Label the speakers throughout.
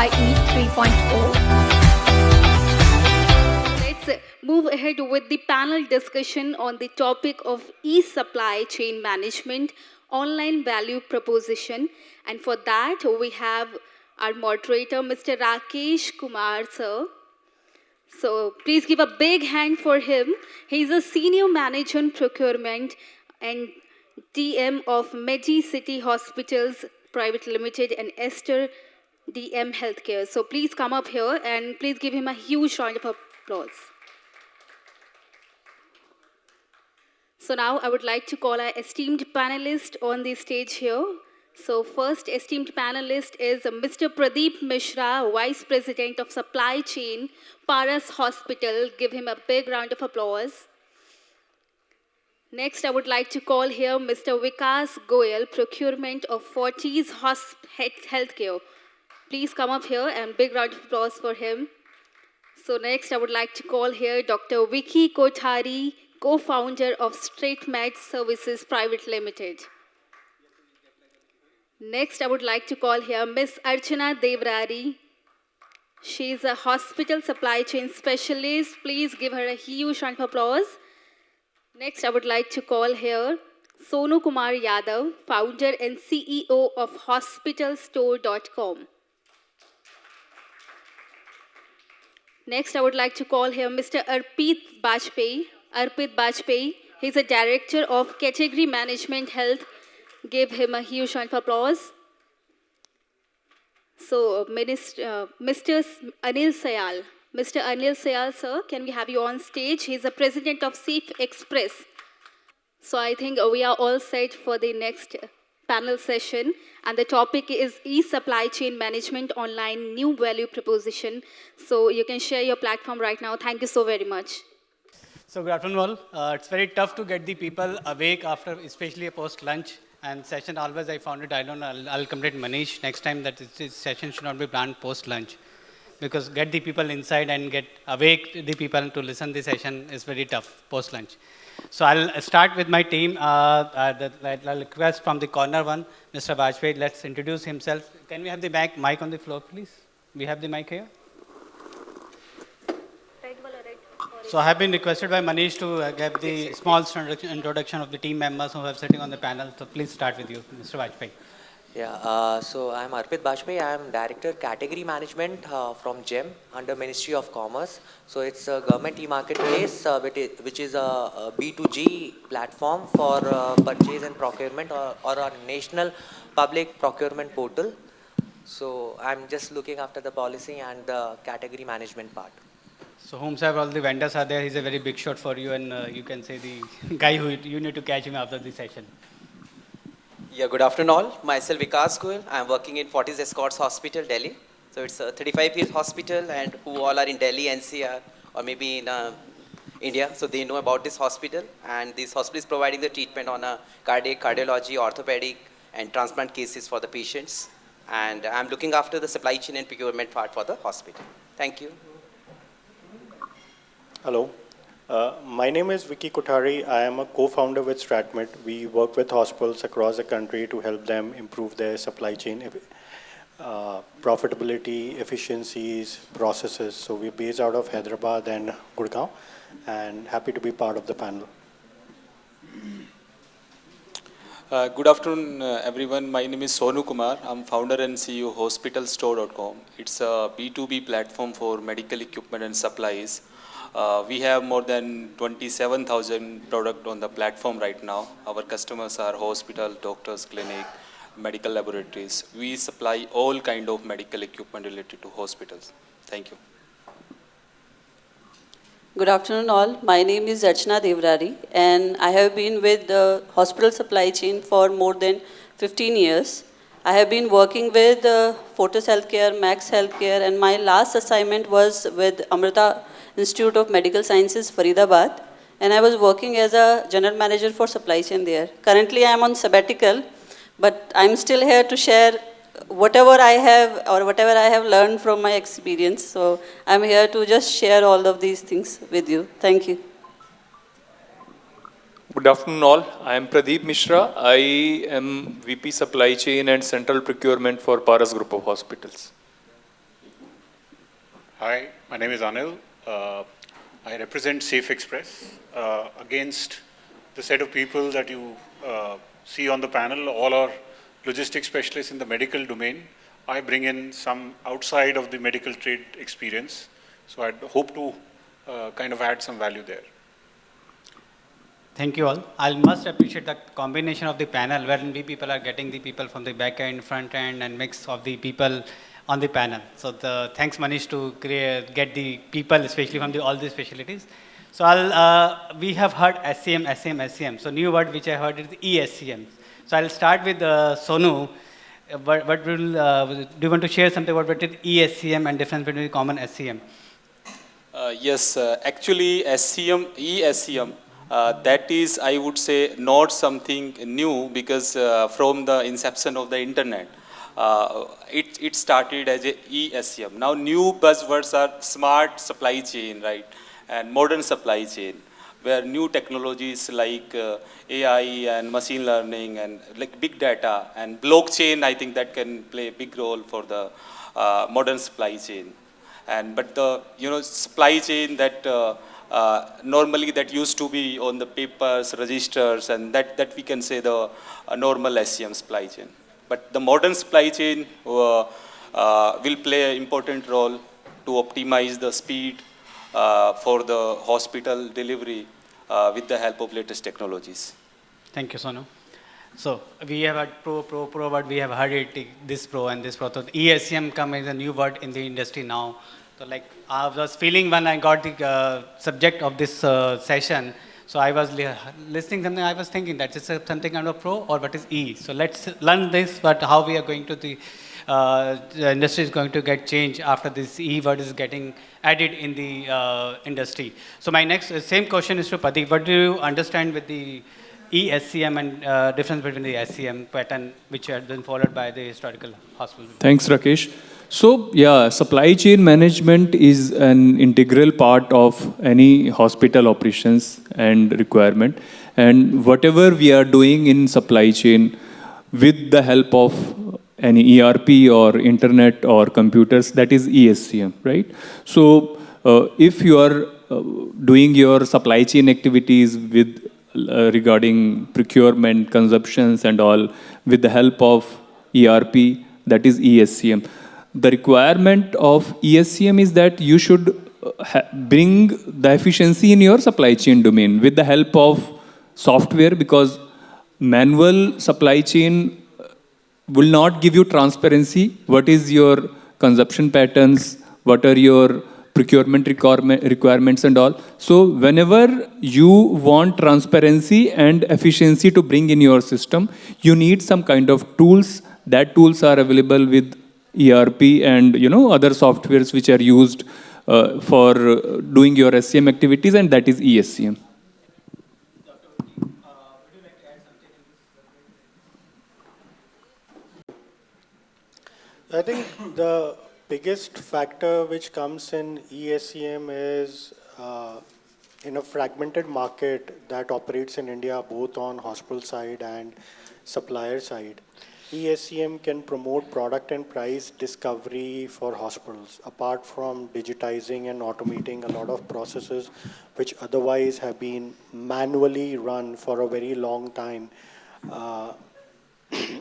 Speaker 1: HPIE 3.0.
Speaker 2: Let's move ahead with the panel discussion on the topic of e-supply chain management, online value proposition. And for that, we have our moderator, Mr. Rakesh Kumar, sir. So please give a big hand for him. He's a senior manager in procurement and DM of Medi City Hospitals Private Limited and Aster DM Healthcare. So please come up here and please give him a huge round of applause. So now I would like to call our esteemed panelist on the stage here. So first esteemed panelist is Mr. Pradeep Mishra, Vice President of Supply Chain, Paras Hospital. Give him a big round of applause. Next, I would like to call here Mr. Vikas Goyal, Procurement of Fortis Healthcare. Please come up here and big round of applause for him. So next, I would like to call here Dr. Vicky Kothari, co-founder of Stratmed Services Private Limited. Next, I would like to call here Ms. Archana Devrari. She is a hospital supply chain specialist. Please give her a huge round of applause. Next, I would like to call here Sonu Kumar Yadav, founder and CEO of hospitalstore.com. Next, I would like to call here Mr. Arpit Bajpai. He's a director of Category Management Health. Give him a huge round of applause. So, Mr. Anil Sayal. Mr. Anil Sayal, sir, can we have you on stage? He's the president of Safe Express. So, I think we are all set for the next panel session. And the topic is e-supply chain management online new value proposition. So, you can share your platform right now. Thank you so very much.
Speaker 3: So good afternoon all. It's very tough to get the people awake after, especially a post-lunch and session. Always I found it, I'll complete Manish next time that this session should not be planned post-lunch. Because get the people inside and get awake the people to listen the session is very tough post-lunch. So I'll start with my team. I'll request from the corner one, Mr. Bajpai, let's introduce himself. Can we have the mic on the floor, please? We have the mic here. So I have been requested by Manish to give the small introduction of the team members who are sitting on the panel. So please start with you, Mr. Bajpai.
Speaker 4: Yeah, so I'm Arpit Bajpai. I'm Director Category Management from GEM under Ministry of Commerce. So it's a government e-marketplace which is a B2G platform for purchase and procurement or a national public procurement portal. So I'm just looking after the policy and the category management part.
Speaker 3: So whomsoever all the vendors are there, he's a very big shot for you and you can say the guy who you need to catch him after the session.
Speaker 5: Yeah, good afternoon all. Myself Vikas Goyal. I'm working in Fortis Escorts Hospital, Delhi. So it's a 35-year hospital and who all are in Delhi, NCR or maybe in India. So they know about this hospital and this hospital is providing the treatment on a cardiac, cardiology, orthopedic and transplant cases for the patients. And I'm looking after the supply chain and procurement part for the hospital. Thank you.
Speaker 6: Hello, my name is Vicky Kothari. I am a co-founder with Stratmed. We work with hospitals across the country to help them improve their supply chain profitability, efficiencies, processes. So we're based out of Hyderabad and Gurgaon and happy to be part of the panel.
Speaker 7: Good afternoon, everyone. My name is Sonu Kumar. I'm founder and CEO of hospitalstore.com. It's a B2B platform for medical equipment and supplies. We have more than 27,000 products on the platform right now. Our customers are hospital, doctors, clinic, medical laboratories. We supply all kind of medical equipment related to hospitals. Thank you.
Speaker 8: Good afternoon all. My name is Archana Devrari and I have been with the hospital supply chain for more than 15 years. I have been working with Fortis Healthcare, Max Healthcare and my last assignment was with Amrita Institute of Medical Sciences, Faridabad, and I was working as a general manager for supply chain there. Currently, I am on sabbatical, but I'm still here to share whatever I have or whatever I have learned from my experience. So I'm here to just share all of these things with you. Thank you.
Speaker 9: Good afternoon all. I am Pradeep Mishra. I am VP Supply Chain and Central Procurement for Paras Group of Hospitals.
Speaker 1: Hi, my name is Anil. I represent Safe Express. Against the set of people that you see on the panel, all are logistics specialists in the medical domain. I bring in some outside of the medical trade experience. So I hope to kind of add some value there.
Speaker 3: Thank you all. I must appreciate the combination of the panel wherein we people are getting the people from the back end, front end, and mix of the people on the panel. So thanks Manish to get the people, especially from all the specialties. So we have heard SCM, SCM, SCM. So new word which I heard is ESCM. So I'll start with Sonu. Do you want to share something about what is ESCM and difference between common SCM?
Speaker 7: Yes, actually SCM, ESCM, that is, I would say, not something new because from the inception of the internet, it started as a ESCM. Now new buzzwords are smart supply chain, right, and modern supply chain, where new technologies like AI and machine learning and like big data and blockchain, I think that can play a big role for the modern supply chain. But the supply chain that normally that used to be on the papers, registers, and that we can say the normal SCM supply chain. But the modern supply chain will play an important role to optimize the speed for the hospital delivery with the help of latest technologies.
Speaker 3: Thank you, Sonu. So we have had pro, but we have heard it, this pro and this pro. So ESCM come as a new word in the industry now. So like I was feeling when I got the subject of this session, so I was listening something, I was thinking that it's something kind of pro or what is E. So let's learn this, but how we are going to the industry is going to get changed after this E word is getting added in the industry. So my next, same question is to Pradeep. What do you understand with the ESCM and difference between the SCM pattern which had been followed by the historical hospital?
Speaker 9: Thanks, Rakesh. So, yeah, supply chain management is an integral part of any hospital operations and requirement. And whatever we are doing in supply chain with the help of any ERP or internet or computers, that is ESCM, right? So, if you are doing your supply chain activities with regarding procurement, consumptions and all with the help of ERP, that is ESCM. The requirement of ESCM is that you should bring the efficiency in your supply chain domain with the help of software, because manual supply chain will not give you transparency. What is your consumption patterns? What are your procurement requirements and all? So whenever you want transparency and efficiency to bring in your system, you need some kind of tools. That tools are available with ERP and other softwares which are used for doing your SCM activities, and that is ESCM.
Speaker 6: I think the biggest factor which comes in ESCM is in a fragmented market that operates in India both on hospital side and supplier side. ESCM can promote product and price discovery for hospitals, apart from digitizing and automating a lot of processes which otherwise have been manually run for a very long time.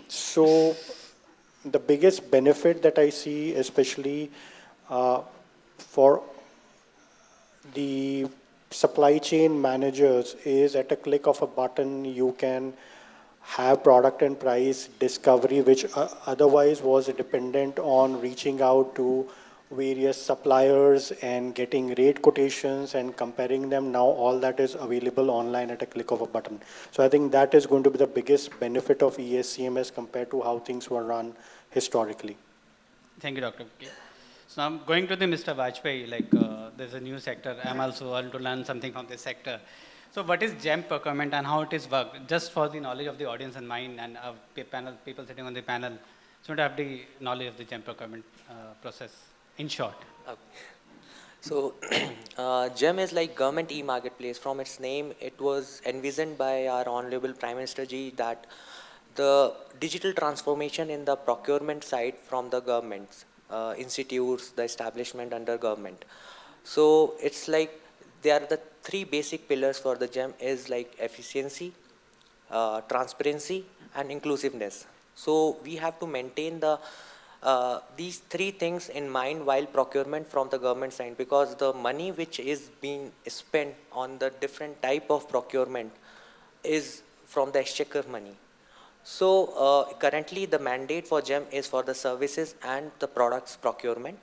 Speaker 6: So the biggest benefit that I see, especially for the supply chain managers, is at a click of a button, you can have product and price discovery, which otherwise was dependent on reaching out to various suppliers and getting rate quotations and comparing them. Now all that is available online at a click of a button. So I think that is going to be the biggest benefit of ESCM as compared to how things were run historically.
Speaker 3: Thank you, Dr. Vicky. So I'm going to the Mr. Bajpai, like there's a new sector. I'm also want to learn something from this sector. So what is GEM procurement and how it is worked? Just for the knowledge of the audience and mine and panel, people sitting on the panel, so to have the knowledge of the GEM procurement process, in short.
Speaker 4: Okay. So, GEM is like government e-marketplace. From its name, it was envisioned by our Honorable Prime Minister Ji that the digital transformation in the procurement side from the governments institutes, the establishment under government. So it's like they are the three basic pillars for the GEM is like efficiency, transparency and inclusiveness. So we have to maintain these three things in mind while procurement from the government side, because the money which is being spent on the different type of procurement is from the exchequer money. So currently the mandate for GEM is for the services and the products procurement.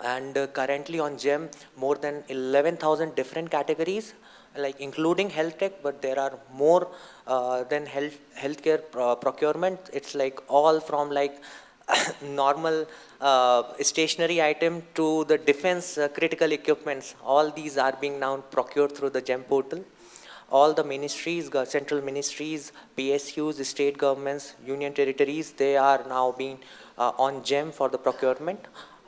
Speaker 4: And currently on GEM, more than 11,000 different categories, like including health tech, but there are more than healthcare procurement. It's like all from like normal stationary item to the defense critical equipments. All these are being now procured through the GEM portal. All the ministries, central ministries, PSUs, state governments, union territories, they are now being on GEM for the procurement.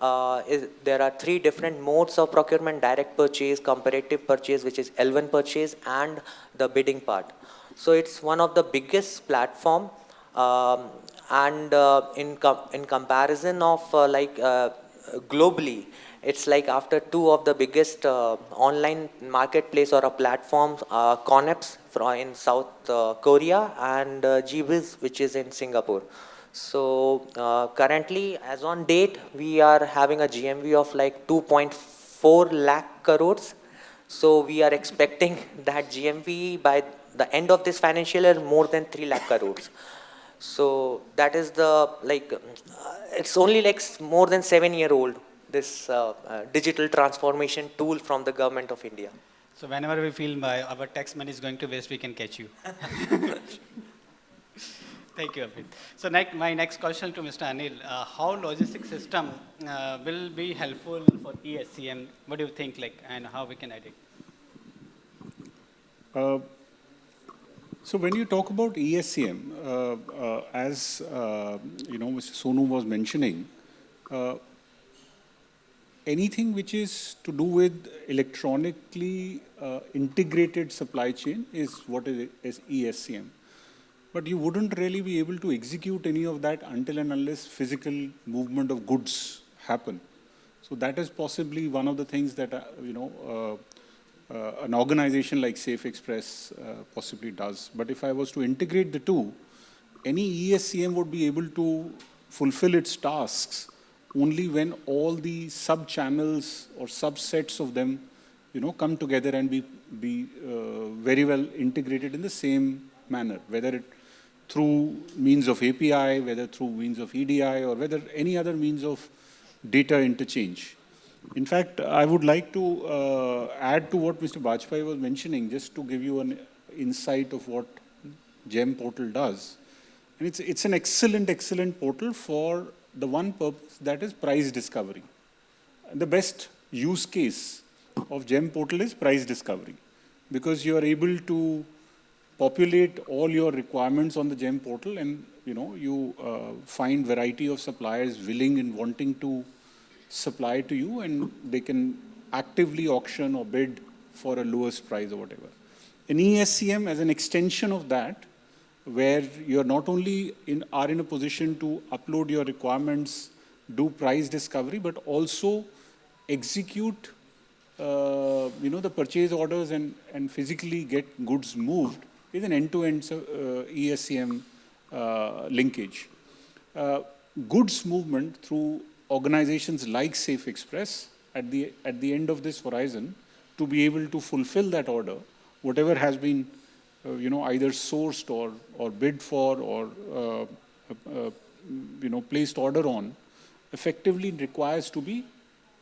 Speaker 4: There are three different modes of procurement: direct purchase, comparative purchase, which is L1 purchase, and the bidding part. So it's one of the biggest platform, and in comparison of globally, it's like after two of the biggest online marketplace or a platform, Conneps in South Korea, and GBiz, which is in Singapore. So currently, as on date, we are having a GMV of like 2.4 lakh crores. So we are expecting that GMV by the end of this financial year more than 3 lakh crores. So that is the it's only like more than 7-year old, this digital transformation tool from the government of India.
Speaker 3: So whenever we feel our tax money is going to waste, we can catch you. Thank you, Arpit. So my next question to Mr. Anil, how logistics system will be helpful for ESCM? What do you think, and how we can add it?
Speaker 1: So when you talk about ESCM, as Mr. Sonu was mentioning, anything which is to do with electronically integrated supply chain is what is ESCM. But you wouldn't really be able to execute any of that until and unless physical movement of goods happen. So that is possibly one of the things that an organization like Safe Express possibly does. But if I was to integrate the two, any ESCM would be able to fulfill its tasks only when all the sub-channels or subsets of them, come together and be very well integrated in the same manner, whether it through means of API, whether through means of EDI, or whether any other means of data interchange. In fact, I would like to add to what Mr. Bajpai was mentioning, just to give you an insight of what GEM portal does. And it's an excellent portal for the one purpose, that is price discovery. And the best use case of GEM portal is price discovery, because you are able to populate all your requirements on the GEM portal, and you find variety of suppliers willing and wanting to supply to you, and they can actively auction or bid for a lowest price or whatever. An ESCM as an extension of that, where you're not only are in a position to upload your requirements, do price discovery, but also execute the purchase orders and physically get goods moved, is an end-to-end ESCM linkage. Goods movement through organizations like Safe Express at the end of this horizon, to be able to fulfill that order, whatever has been either sourced or bid for or placed order on, effectively requires to be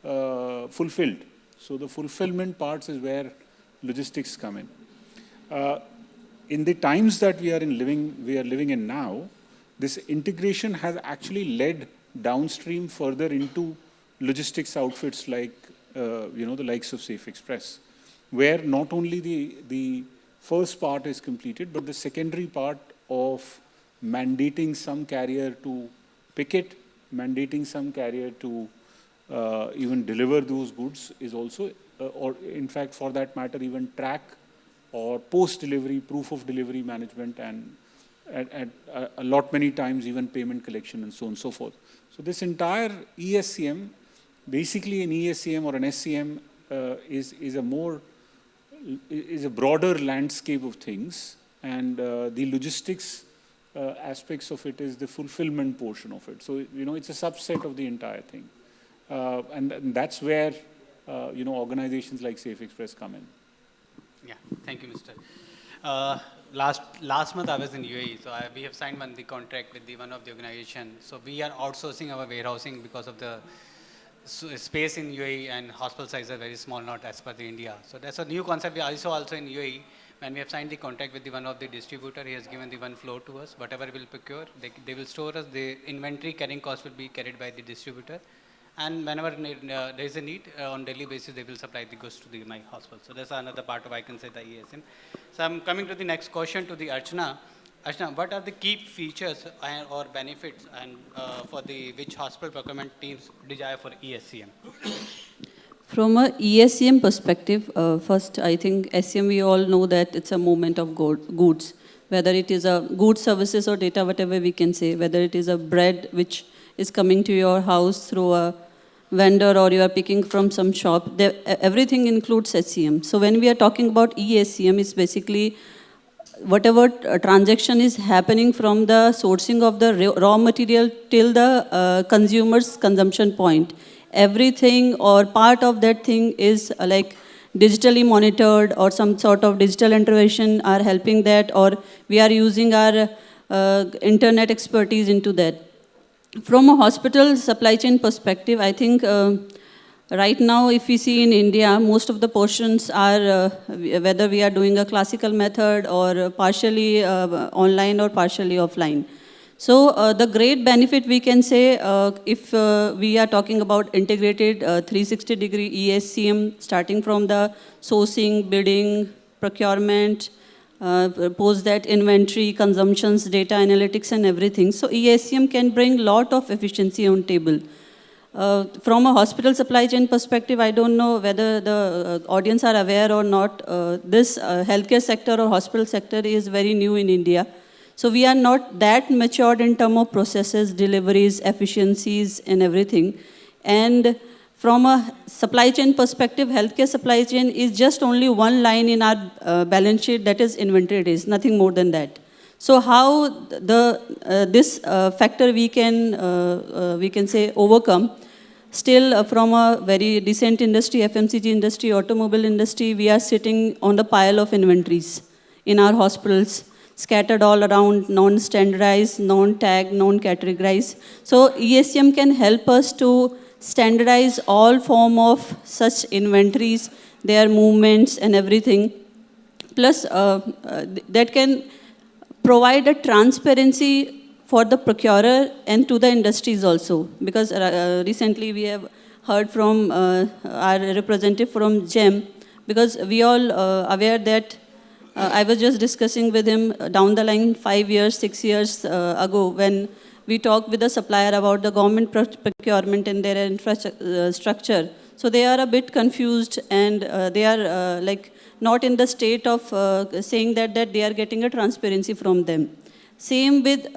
Speaker 1: fulfilled. So the fulfillment parts is where logistics come in. In the times that we are living in now, this integration has actually led downstream further into logistics outfits like the likes of Safe Express, where not only the first part is completed, but the secondary part of mandating some carrier to pick it, mandating some carrier to even deliver those goods is also, or in fact for that matter even track or post-delivery, proof of delivery management and at a lot many times even payment collection and so on and so forth. So this entire ESCM, basically an ESCM or an SCM is a broader landscape of things, and the logistics aspects of it is the fulfillment portion of it. So, you know, it's a subset of the entire thing. And that's where, you know, organizations like Safe Express come in.
Speaker 3: Yeah, thank you, Mr. Last month I was in UAE, so we have signed the contract with one of the organization. So we are outsourcing our warehousing because of the space in UAE, and hospital size are very small, not as per the India. So that's a new concept. We also in UAE, when we have signed the contract with one of the distributor, he has given the one floor to us. Whatever we'll procure, they will store us. The inventory carrying cost will be carried by the distributor. And whenever there is a need, on daily basis, they will supply the goods to my hospital. So that's another part of, I can say, the ESM. So I'm coming to the next question to the Archana. Archana, what are the key features or benefits and for which hospital procurement teams desire for ESCM?
Speaker 8: From a ESCM perspective, first, I think SCM, we all know that it's a movement of goods, whether it is a goods, services, or data, whatever we can say, whether it is a bread which is coming to your house through a vendor or you are picking from some shop, everything includes SCM. So when we are talking about ESCM, it's basically whatever transaction is happening from the sourcing of the raw material till the consumer's consumption point. Everything or part of that thing is like digitally monitored, or some sort of digital intervention are helping that, or we are using our internet expertise into that. From a hospital supply chain perspective, I think right now, if we see in India, most of the portions are, whether we are doing a classical method or partially online or partially offline. So the great benefit we can say, if we are talking about integrated 360-degree ESCM, starting from the sourcing, bidding, procurement, post that inventory, consumptions, data analytics, and everything. So ESCM can bring lot of efficiency on table. From a hospital supply chain perspective, I don't know whether the audience are aware or not. This healthcare sector or hospital sector is very new in India. So we are not that matured in terms of processes, deliveries, efficiencies, and everything. And from a supply chain perspective, healthcare supply chain is just only one line in our balance sheet, that is inventory days, nothing more than that. So how this factor we can say overcome? Still, from a very decent industry, FMCG industry, automobile industry, we are sitting on the pile of inventories in our hospitals, scattered all around, non-standardized, non-tagged, non-categorized. So ESCM can help us to standardize all form of such inventories, their movements and everything. Plus, that can provide a transparency for the procurer and to the industries also. Because recently we have heard from our representative from GEM, because we all aware that I was just discussing with him down the line 5 years, 6 years ago, when we talked with the supplier about the government procurement and their infrastructure. So they are a bit confused, and they are like not in the state of saying that they are getting a transparency from them. Same with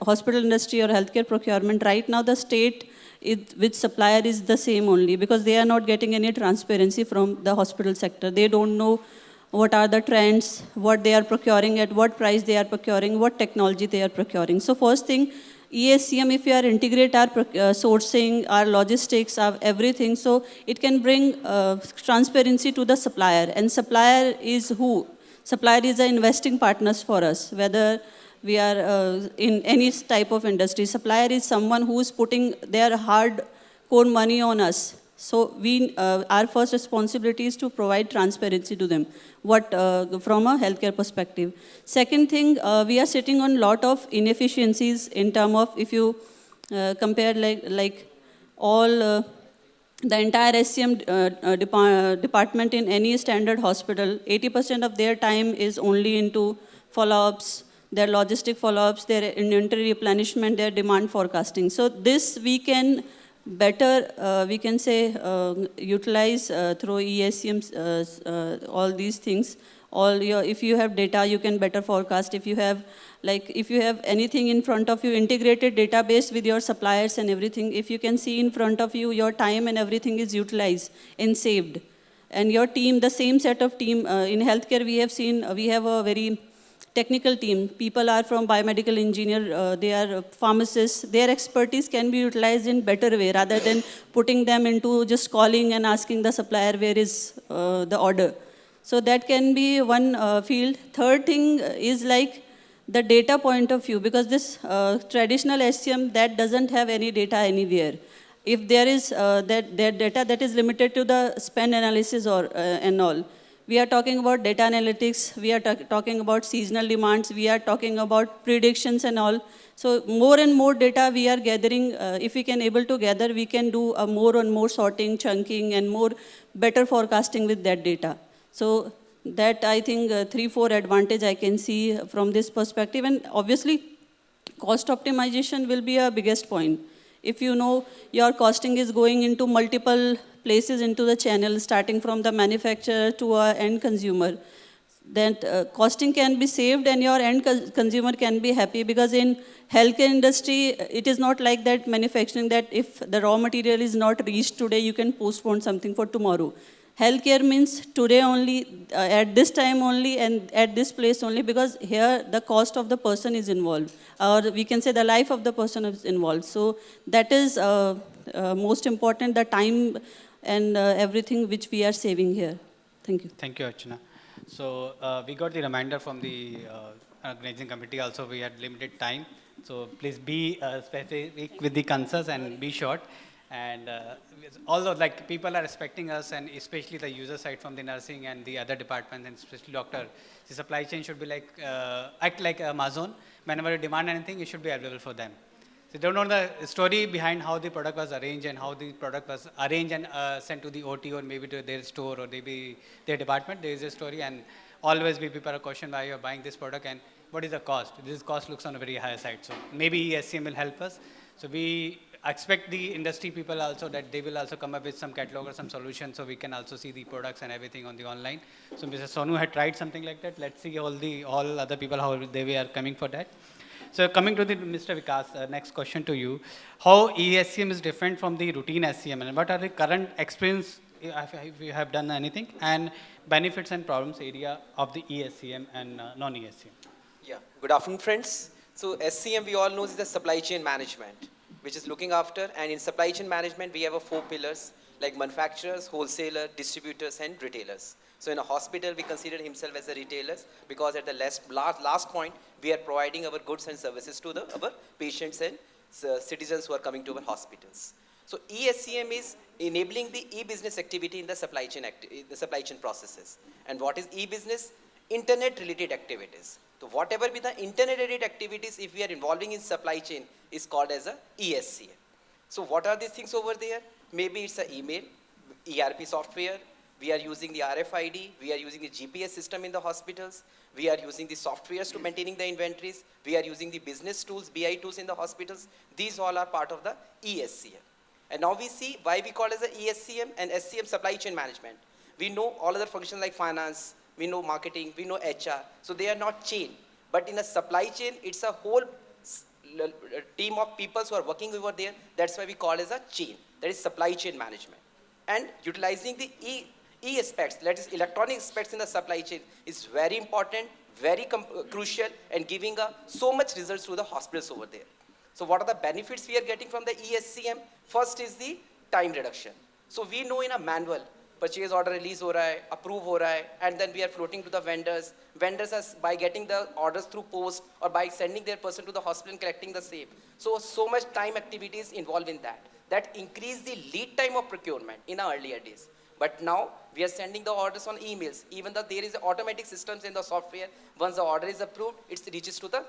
Speaker 8: hospital industry or healthcare procurement. Right now the state with supplier is the same only, because they are not getting any transparency from the hospital sector. They don't know what are the trends, what they are procuring, at what price they are procuring, what technology they are procuring. So first thing, ESCM, if we are integrate our sourcing, our logistics, our everything, so it can bring transparency to the supplier. And supplier is who? Supplier is an investing partners for us, whether we are in any type of industry. Supplier is someone who is putting their hard core money on us. So our first responsibility is to provide transparency to them, from a healthcare perspective. Second thing, we are sitting on a lot of inefficiencies in terms of, if you compare like all the entire SCM department in any standard hospital, 80% of their time is only into follow-ups, their logistic follow-ups, their inventory replenishment, their demand forecasting. So this we can better, we can say, utilize through ESCMs, all these things. If you have data, you can better forecast. If you have Like if you have anything in front of you, integrated database with your suppliers and everything, if you can see in front of you, your time and everything is utilized and saved. And your team, the same set of team, in healthcare we have seen, we have a very technical team. People are from biomedical engineer, they are pharmacists. Their expertise can be utilized in better way rather than putting them into just calling and asking the supplier where is the order. So that can be one field. Third thing is like the data point of view, because this traditional SCM that doesn't have any data anywhere. If there is that data that is limited to the spend analysis or and all, we are talking about data analytics, we are talking about seasonal demands, we are talking about predictions and all. So more and more data we are gathering. If we can able to gather, we can do more and more sorting, chunking, and more better forecasting with that data. So that I think 3-4 advantage I can see from this perspective. And obviously, cost optimization will be a biggest point. If you know your costing is going into multiple places into the channel, starting from the manufacturer to a end consumer, then costing can be saved and your end consumer can be happy, because in healthcare industry, it is not like that manufacturing that if the raw material is not reached today, you can postpone something for tomorrow. Healthcare means today only, at this time only, and at this place only, because here the cost of the person is involved, or we can say the life of the person is involved. So that is most important, the time and everything which we are saving here. Thank you.
Speaker 3: Thank you, Archana. So we got the reminder from the organizing committee also, we had limited time. So please be specific with the concerns and be short. And although like people are expecting us, and especially the user side from the nursing and the other departments, and especially doctor, the supply chain should be like, act like Amazon. Whenever you demand anything, it should be available for them. So they don't know the story behind how the product was arranged and how the product was arranged and sent to the OT or maybe to their store or maybe their department. There is a story, and always we people are questioned why you're buying this product and what is the cost. This cost looks on a very high side. So maybe SCM will help us. So we expect the industry people also that they will also come up with some catalog or some solution so we can also see the products and everything on the online. So Mr. Sonu had tried something like that. Let's see all other people how they are coming for that. So coming to the Mr. Vikas, next question to you. How ESCM is different from the routine SCM, and what are the current experience, if you have done anything, and benefits and problems area of the ESCM and non-ESCM?
Speaker 5: Yeah, good afternoon, friends. So SCM, we all know, is the supply chain management, which is looking after, and in supply chain management, we have 4 pillars, like manufacturers, wholesaler, distributors, and retailers. So in a hospital, we consider himself as a retailer, because at the last point, we are providing our goods and services to our patients and citizens who are coming to our hospitals. So ESCM is enabling the e-business activity in the supply chain processes. And what is e-business? Internet-related activities. So whatever be the internet-related activities, if we are involving in supply chain, is called as a ESCM. So what are these things over there? Maybe it's an email, ERP software. We are using the RFID, we are using the GPS system in the hospitals, we are using the softwares to maintaining the inventories, we are using the business tools, BI tools in the hospitals. These all are part of the ESCM. And now we see why we call it as a ESCM and SCM, supply chain management. We know all other functions like finance, we know marketing, we know HR, so they are not chain. But in a supply chain, it's a whole team of people who are working over there. That's why we call it as a chain, that is supply chain management. And utilizing the E aspects, that is electronic aspects in the supply chain, is very important, very crucial, and giving so much results to the hospitals over there. So what are the benefits we are getting from the ESCM? First is the time reduction. So we know in a manual, purchase order release ho raha hai, approve ho raha hai, and then we are floating to the vendors. Vendors are by getting the orders through post or by sending their person to the hospital and collecting the same. So much time activities involved in that. That increased the lead time of procurement in our earlier days. But now we are sending the orders on emails. Even though there is automatic systems in the software, once the order is approved, it reaches to the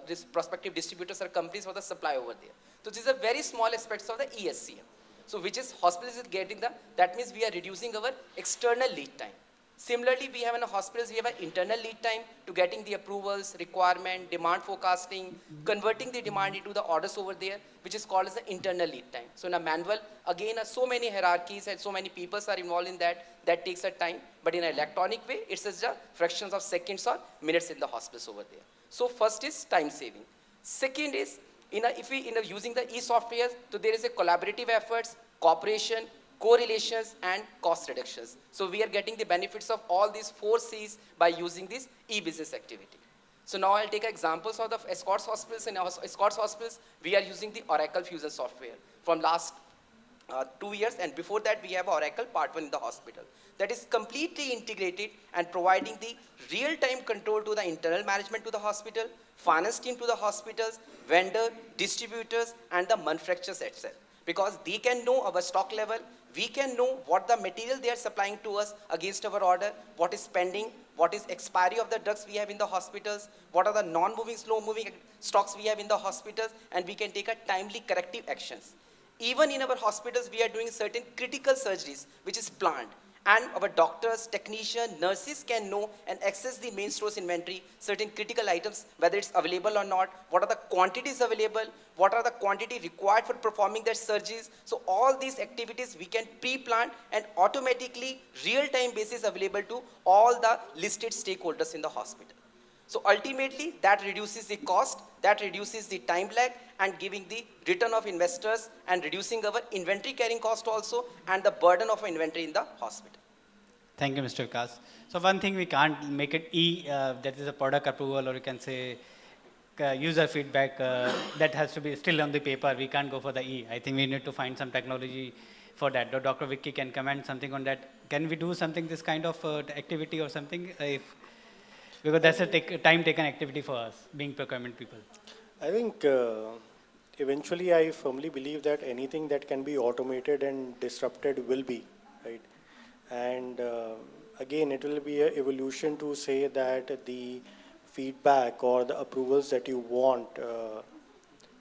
Speaker 5: this prospective distributors or companies for the supply over there. So these are very small aspects of the ESCM. So which is hospitals is getting that means we are reducing our external lead time. Similarly, we have in the hospitals, we have an internal lead time to getting the approvals, requirement, demand forecasting, converting the demand into the orders over there, which is called as the internal lead time. So in a manual, again, so many hierarchies and so many people are involved in that takes a time. But in an electronic way, it's just fractions of seconds or minutes in the hospitals over there. So first is time saving. Second is, using the e-software, so there is a collaborative efforts, cooperation, correlations, and cost reductions. So we are getting the benefits of all these 4 C's by using this e-business activity. So now I'll take examples of the Escorts hospitals. In our Escorts hospitals, we are using the Oracle Fusion software from last 2 years, and before that we have Oracle Part 1 in the hospital. That is completely integrated and providing the real-time control to the internal management to the hospital, finance team to the hospitals, vendor, distributors, and the manufacturers itself. Because they can know our stock level, we can know what the material they are supplying to us against our order, what is pending, what is expiry of the drugs we have in the hospitals, what are the non-moving, slow-moving stocks we have in the hospitals, and we can take a timely corrective actions. Even in our hospitals, we are doing certain critical surgeries, which is planned. And our doctors, technicians, nurses can know and access the main stores inventory, certain critical items, whether it's available or not, what are the quantities available, what are the quantity required for performing their surgeries. So all these activities we can pre-plan and automatically real-time basis available to all the listed stakeholders in the hospital. So ultimately, that reduces the cost, that reduces the time lag, and giving the return of investors and reducing our inventory carrying cost also, and the burden of inventory in the hospital.
Speaker 3: Thank you, Mr. Vikas. So one thing we can't make it that is a product approval, or you can say user feedback, that has to be still on the paper. We can't go for the E. I think we need to find some technology for that. Dr. Vicky can comment something on that. Can we do something, this kind of activity or something? Because that's a time taken activity for us, being procurement people.
Speaker 6: I think eventually I firmly believe that anything that can be automated and disrupted will be, right? And again, it will be an evolution to say that the feedback or the approvals that you want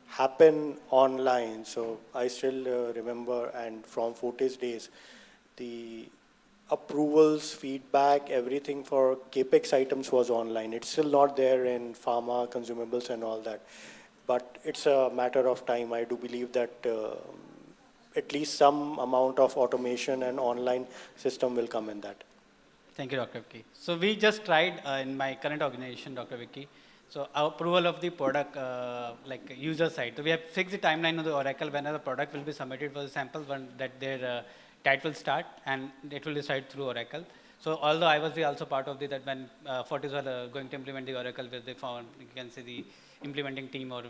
Speaker 6: happen online. So I still remember, and from Fortis days, the approvals, feedback, everything for capex items was online. It's still not there in pharma, consumables and all that. But it's a matter of time. I do believe that at least some amount of automation and online system will come in that.
Speaker 3: Thank you, Dr. Vicky. So we just tried in my current organization, Dr. Vicky. So our approval of the product, like user side. So we have fixed the timeline of the Oracle when the product will be submitted for the sample, when that their TAT will start, and it will decide through Oracle. So although I was also part of that when Fortis were going to implement the Oracle, where they found, you can say, the implementing team or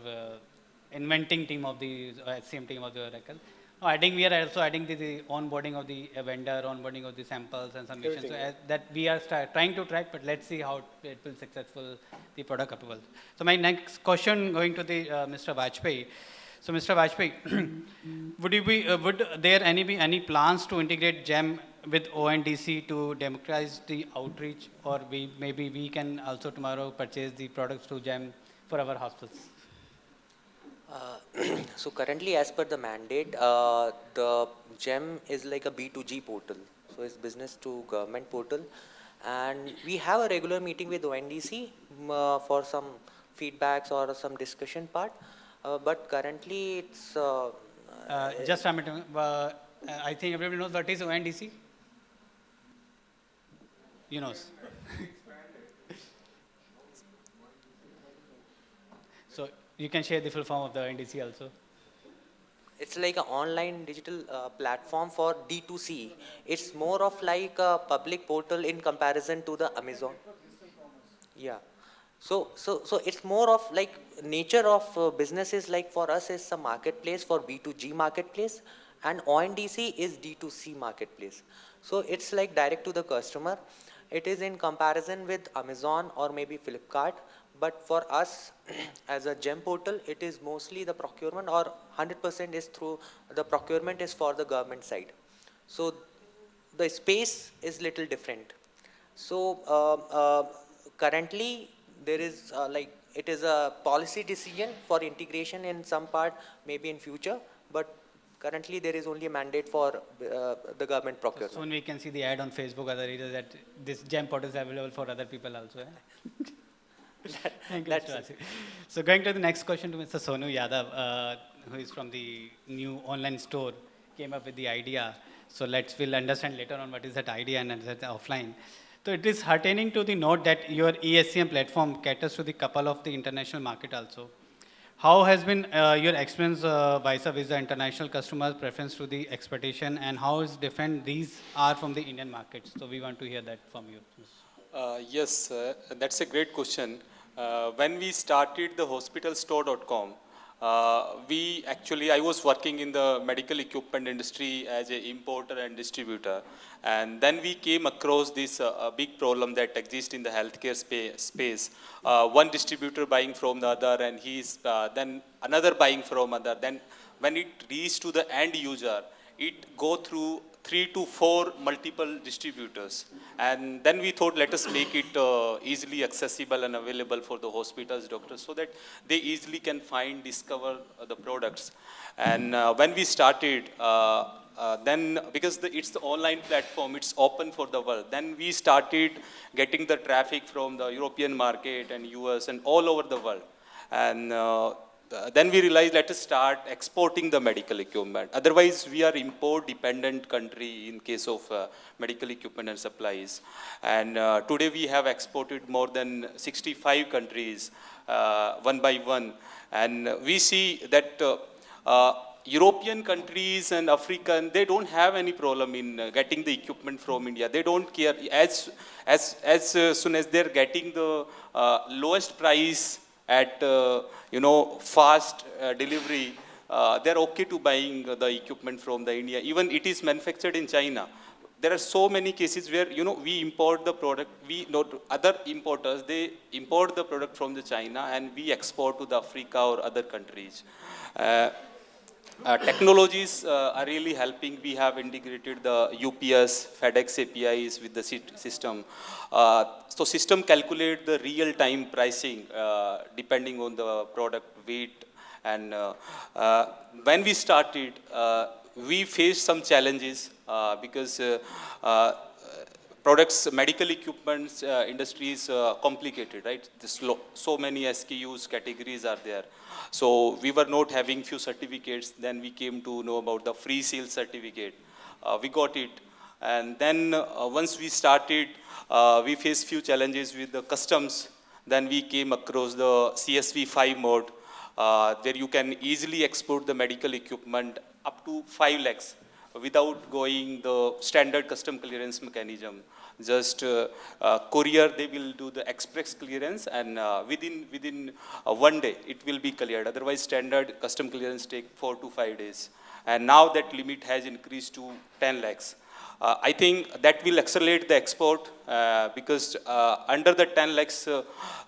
Speaker 3: inventing team of the same team of the Oracle. We are also adding the onboarding of the vendor, onboarding of the samples and submissions. So that we are trying to track, but let's see how it will successful, the product approval. So my next question going to the Mr. Bajpai. So Mr. Bajpai, would there be any plans to integrate GEM with ONDC to democratize the outreach, or maybe we can also tomorrow purchase the products to GEM for our hospitals?
Speaker 4: So currently, as per the mandate, the GEM is like a B2G portal. So it's business to government portal. And we have a regular meeting with ONDC for some feedbacks or some discussion part. But currently, it's...
Speaker 3: just a minute. I think everybody knows what is ONDC? You know. So you can share the full form of the ONDC also.
Speaker 4: It's like an online digital platform for D2C. It's more of like a public portal in comparison to the Amazon. Yeah. So it's more of like nature of businesses, like for us is a marketplace for B2G marketplace, and ONDC is D2C marketplace. So it's like direct to the customer. It is in comparison with Amazon or maybe Flipkart. But for us, as a GEM portal, it is mostly the procurement, or 100% is through the procurement is for the government side. So the space is little different. So currently there is like it is a policy decision for integration in some part, maybe in future. But currently there is only a mandate for the government procurement.
Speaker 3: So soon we can see the ad on Facebook or the readers that this GEM portal is available for other people also. Thank you, Mr. Asif. So going to the next question to Mr. Sonu Yadav, who is from the new online store, came up with the idea. So we'll understand later on what is that idea and that offline. So it is heartening to the note that your ESCM platform caters to the couple of the international market also. How has been your experience vis-a-vis international customers' preference to the expectation, and how is different these are from the Indian markets? So we want to hear that from you.
Speaker 7: Yes, that's a great question. When we started the hospitalstore.com, I was working in the medical equipment industry as an importer and distributor. And then we came across this big problem that exists in the healthcare space. One distributor buying from the other, and then another buying from other. Then when it reached to the end user, it go through 3 to 4 multiple distributors. And then we thought, let us make it easily accessible and available for the hospitals, doctors, so that they easily can find, discover the products. And when we started, then because it's the online platform, it's open for the world. Then we started getting the traffic from the European market and US and all over the world. And then we realized, let us start exporting the medical equipment. Otherwise, we are import-dependent country in case of medical equipment and supplies. And today we have exported more than 65 countries, one by one. And we see that European countries and African, they don't have any problem in getting the equipment from India. They don't care. As soon as they're getting the lowest price at fast delivery, they're okay to buying the equipment from the India. Even it is manufactured in China. There are so many cases where we import the product. Other importers, they import the product from the China and we export to the Africa or other countries. Technologies are really helping. We have integrated the UPS, FedEx APIs with the system. So system calculate the real-time pricing depending on the product weight. And when we started, we faced some challenges because products, medical equipment industry is complicated, right? So many SKUs, categories are there. So we were not having few certificates. Then we came to know about the free sales certificate. We got it. And then once we started, we faced few challenges with the customs. Then we came across the CSV 5 mode, where you can easily export the medical equipment up to 5 lakhs without going the standard custom clearance mechanism. Just courier, they will do the express clearance, and within 1 day, it will be cleared. Otherwise, standard custom clearance take 4 to 5 days. And now that limit has increased to 10 lakhs. I think that will accelerate the export because under the 10 lakhs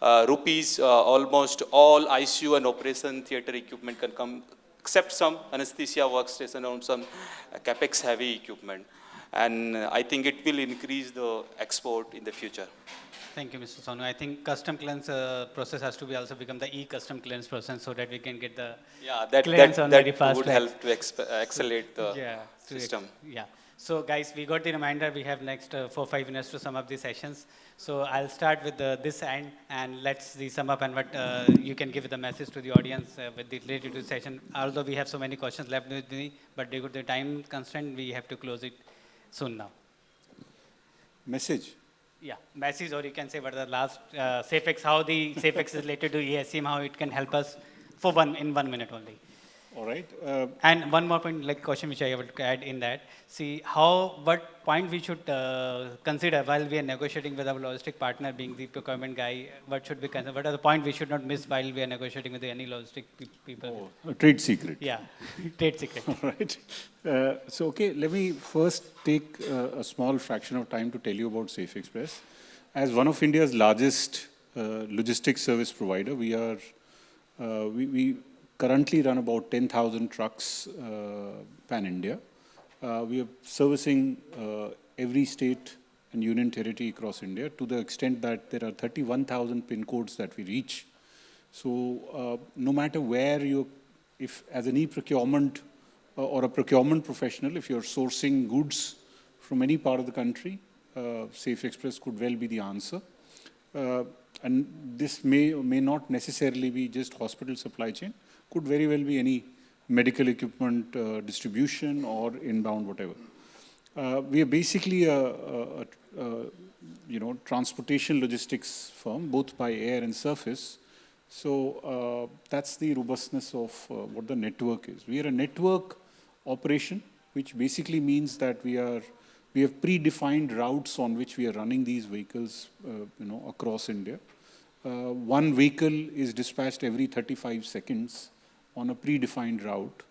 Speaker 7: rupees, almost all ICU and operation theater equipment can come, except some anesthesia workstation or some capex heavy equipment. And I think it will increase the export in the future.
Speaker 3: Thank you, Mr. Sonu. I think custom clearance process has to be also become the e-custom clearance process so that we can get the clearance on very fast.
Speaker 7: Would help to accelerate the system.
Speaker 3: Yeah. So guys, we got the reminder. We have next 4-5 minutes to sum up the sessions. So I'll start with this end, and let's sum up and what you can give the message to the audience with the related to the session. Although we have so many questions left with me, but due to the time constraint, we have to close it soon now.
Speaker 1: Message?
Speaker 3: Yeah, message, or you can say what the last SafeX, how the SafeX is related to ESCM, how it can help us in 1 minute only.
Speaker 1: All right.
Speaker 3: And one more point, like question which I would add in that. See what point we should consider while we are negotiating with our logistic partner, being the procurement guy. What should be considered? What are the points we should not miss while we are negotiating with any logistic people?
Speaker 1: Oh, a trade secret.
Speaker 3: Yeah, trade secret.
Speaker 1: All right. So okay, let me first take a small fraction of time to tell you about Safe Express. As one of India's largest logistics service provider, we currently run about 10,000 trucks pan-India. We are servicing every state and union territory across India to the extent that there are 31,000 pin codes that we reach. So no matter where if as an e-procurement or a procurement professional, if you're sourcing goods from any part of the country, Safe Express could well be the answer. And this may or may not necessarily be just hospital supply chain. Could very well be any medical equipment distribution or inbound, whatever. We are basically transportation logistics firm, both by air and surface. So that's the robustness of what the network is. We are a network operation, which basically means that we have predefined routes on which we are running these vehicles, across India. One vehicle is dispatched every 35 seconds on a predefined route.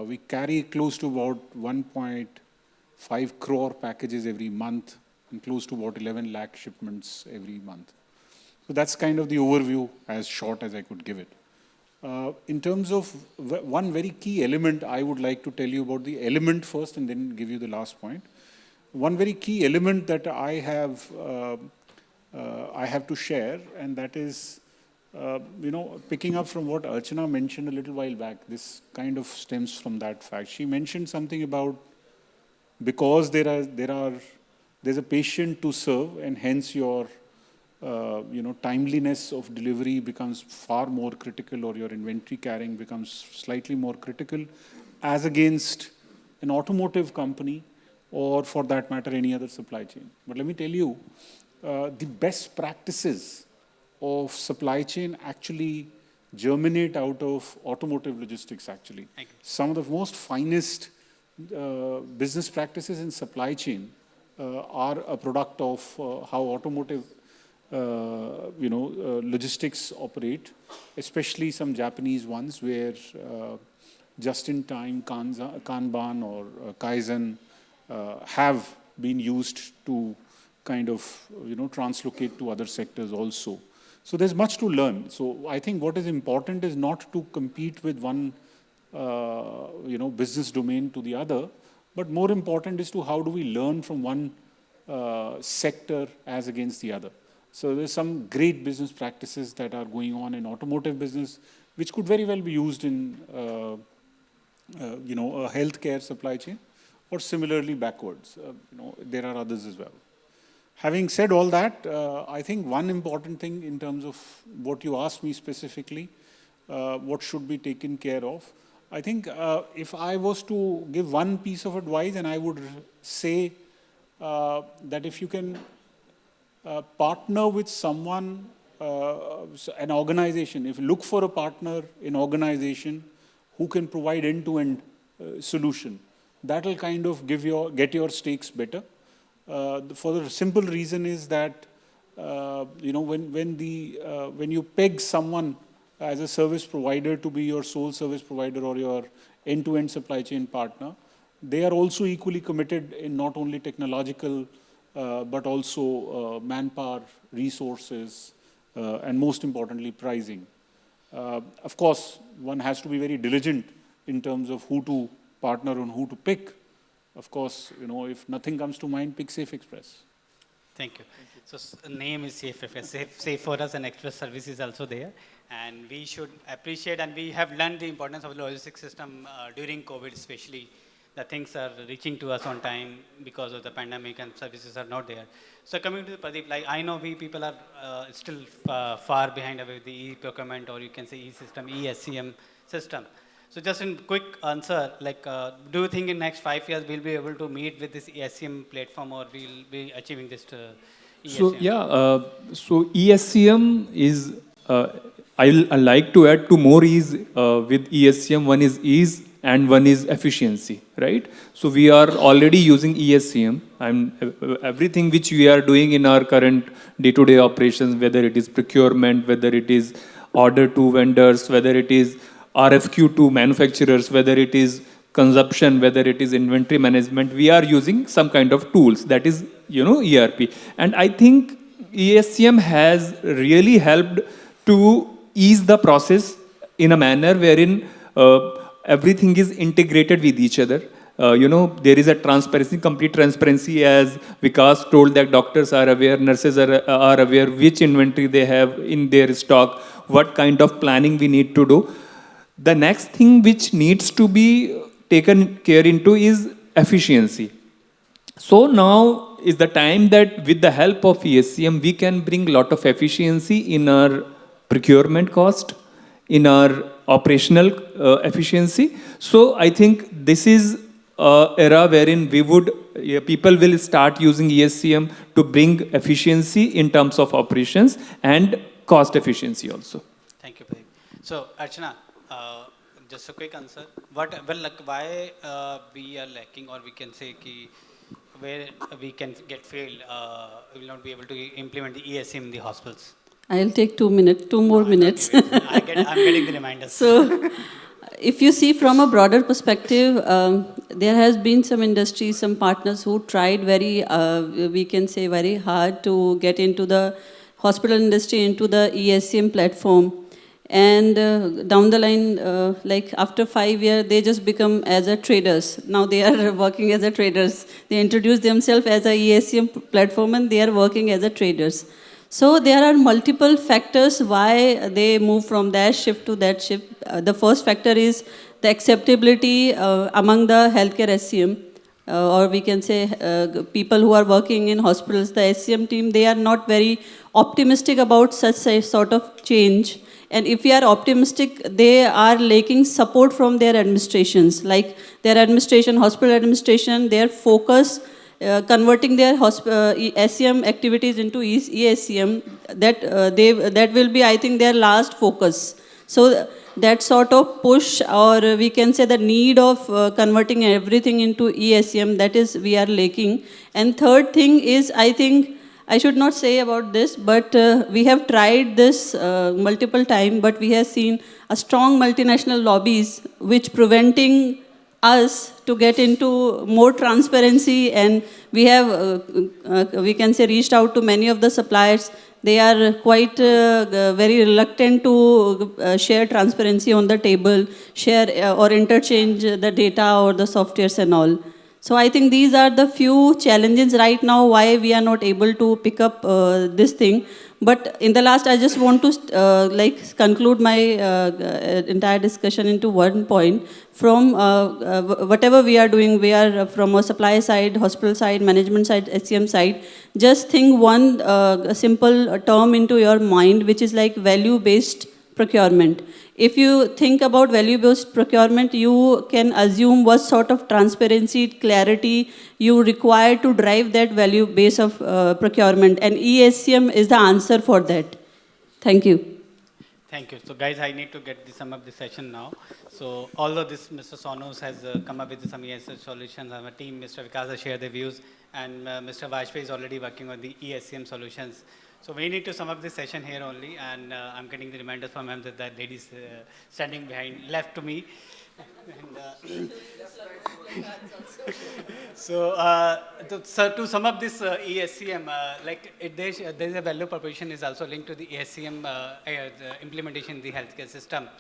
Speaker 1: We carry close to about 1.5 crore packages every month and close to about 11 lakh shipments every month. So that's kind of the overview, as short as I could give it. In terms of one very key element, I would like to tell you about the element first and then give you the last point. One very key element that I have to share, and that is, picking up from what Archana mentioned a little while back, this kind of stems from that fact. She mentioned something about because there's a patient to serve, and hence your timeliness of delivery becomes far more critical, or your inventory carrying becomes slightly more critical, as against an automotive company, or for that matter, any other supply chain. But let me tell you, the best practices of supply chain actually germinate out of automotive logistics, actually. Some of the most finest business practices in supply chain are a product of how automotive logistics operate, especially some Japanese ones where just-in-time Kanban or Kaizen have been used to kind of translocate to other sectors also. So there's much to learn. So I think what is important is not to compete with one business domain to the other, but more important is to how do we learn from one sector as against the other. So there's some great business practices that are going on in automotive business, which could very well be used in a healthcare supply chain, or similarly backwards. There are others as well. Having said all that, I think one important thing in terms of what you asked me specifically, what should be taken care of, I think if I was to give one piece of advice, and I would say that if you can partner with someone, an organization, if you look for a partner in organization who can provide end-to-end solution, that will kind of get your stakes better. For the simple reason is that when you peg someone as a service provider to be your sole service provider or your end-to-end supply chain partner, they are also equally committed in not only technological but also manpower, resources, and most importantly, pricing. Of course, one has to be very diligent in terms of who to partner and who to pick. Of course, if nothing comes to mind, pick Safe Express.
Speaker 3: Thank you. So name is Safe Express. Safe for us, and express service is also there. And we should appreciate, and we have learned the importance of the logistics system during COVID, especially. The things are reaching to us on time because of the pandemic, and services are not there. So coming to Pradeep, like I know we people are still far behind with the e-procurement, or you can say e-system, e-SCM system. So just in quick answer, like do you think in next 5 years we'll be able to meet with this e-SCM platform, or we'll be achieving this e-SCM?
Speaker 9: So ESCM is, I like to add two more E's with ESCM. One is ease and one is efficiency, right? So we are already using ESCM, and everything which we are doing in our current day-to-day operations, whether it is procurement, whether it is order to vendors, whether it is RFQ to manufacturers, whether it is consumption, whether it is inventory management, we are using some kind of tools, that is, ERP. And I think ESCM has really helped to ease the process in a manner wherein everything is integrated with each other. There is a transparency, complete transparency, as Vikas told, that doctors are aware, nurses are aware which inventory they have in their stock, what kind of planning we need to do. The next thing which needs to be taken care into is efficiency. So now is the time that with the help of ESCM, we can bring a lot of efficiency in our procurement cost, in our operational efficiency. So I think this is era wherein people will start using ESCM to bring efficiency in terms of operations and cost efficiency also.
Speaker 3: Thank you, Pradeep. So, Archana, just a quick answer. Why we are lacking, or we can say where we can get failed, we will not be able to implement the ESCM in the hospitals.
Speaker 8: I'll take 2 minutes, two more minutes.
Speaker 3: I'm getting the reminders.
Speaker 8: So, if you see from a broader perspective, there has been some industries, some partners who tried we can say very hard to get into the hospital industry, into the ESCM platform. And down the line, like after 5 years, they just become as a traders. Now they are working as a traders. They introduce themselves as a ESCM platform and they are working as a traders. So there are multiple factors why they move from that shift to that shift. The first factor is the acceptability among the healthcare SCM, or we can say people who are working in hospitals, the SCM team, they are not very optimistic about such a sort of change. And if we are optimistic, they are lacking support from their administrations, like their administration, hospital administration, their focus converting their SCM activities into ESCM, that will be, I think, their last focus. So that sort of push, or we can say the need of converting everything into ESCM, that is we are lacking. And third thing is, I think, I should not say about this, but we have tried this multiple times, but we have seen a strong multinational lobbies which preventing us to get into more transparency, and we have, we can say, reached out to many of the suppliers. They are quite very reluctant to share transparency on the table, share or interchange the data or the softwares and all. So I think these are the few challenges right now why we are not able to pick up this thing. But in the last, I just want to conclude my entire discussion into one point. From whatever we are doing, we are from a supply side, hospital side, management side, SCM side. Just think one simple term into your mind, which is like value-based procurement. If you think about value-based procurement, you can assume what sort of transparency, clarity you require to drive that value base of procurement. And ESCM is the answer for that. Thank you.
Speaker 3: Thank you. So guys, I need to sum up the session now. So although this Mr. Sonu has come up with some ESCM solutions, our team, Mr. Vikas has shared their views, and Mr. Bajpai is already working on the ESCM solutions. So we need to sum up this session here only, and I'm getting the reminders from him that that lady is standing behind, left to me. And, so to sum up this ESCM, there is a value proposition is also linked to the ESCM the implementation in the healthcare system.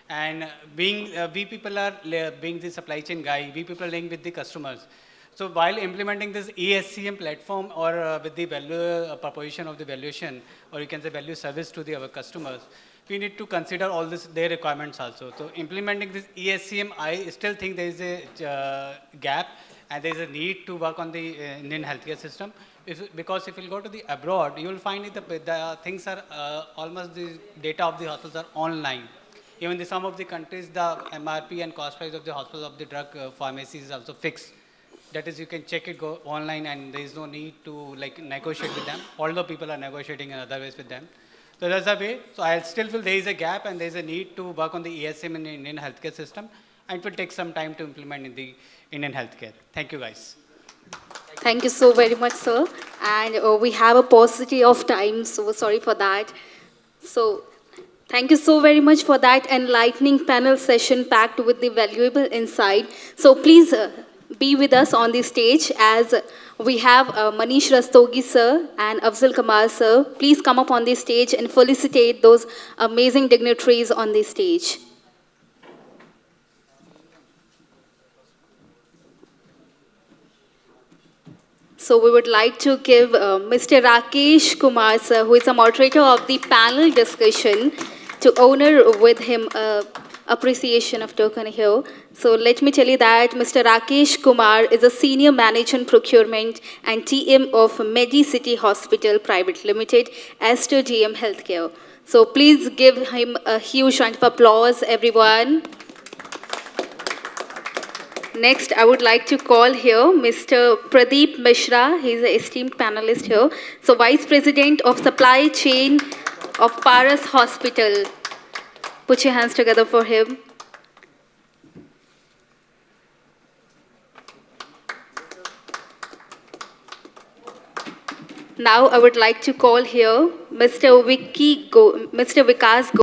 Speaker 3: And being the supply chain guy, we people are linked with the customers. So while implementing this ESCM platform or with the value proposition of the valuation, or you can say value service to our customers, we need to consider all their requirements also. So implementing this ESCM, I still think there is a gap and there is a need to work on the Indian healthcare system. Because if you go to the abroad, you will find the things are almost the data of the hospitals are online. Even in some of the countries, the MRP and cost price of the hospital of the drug pharmacies is also fixed. That is, you can check it, go online, and there is no need to negotiate with them, although people are negotiating in other ways with them. So that's the way. So I still feel there is a gap and there is a need to work on the ESM in the Indian healthcare system, and it will take some time to implement in the Indian healthcare. Thank you, guys.
Speaker 2: Thank you so very much, sir. And we have a paucity of time, so sorry for that. So thank you so very much for that enlightening panel session packed with the valuable insight. So please be with us on the stage as we have Manish Rastogi sir and Afzal Kumar sir. Please come up on the stage and felicitate those amazing dignitaries on the stage. So we would like to give Mr. Rakesh Kumar sir, who is a moderator of the panel discussion, to honor with him appreciation of token here. So let me tell you that Mr. Rakesh Kumar is a senior manager in procurement and TM of Medi City Hospital Private Limited, Aster DM Healthcare. So please give him a huge round of applause, everyone. Next, I would like to call here Mr. Pradeep Mishra. He's an esteemed panelist here. So, Vice President of Supply Chain of Paras Hospital. Put your hands together for him. Now, I would like to call here Mr. Vicky, Mr. Vikas.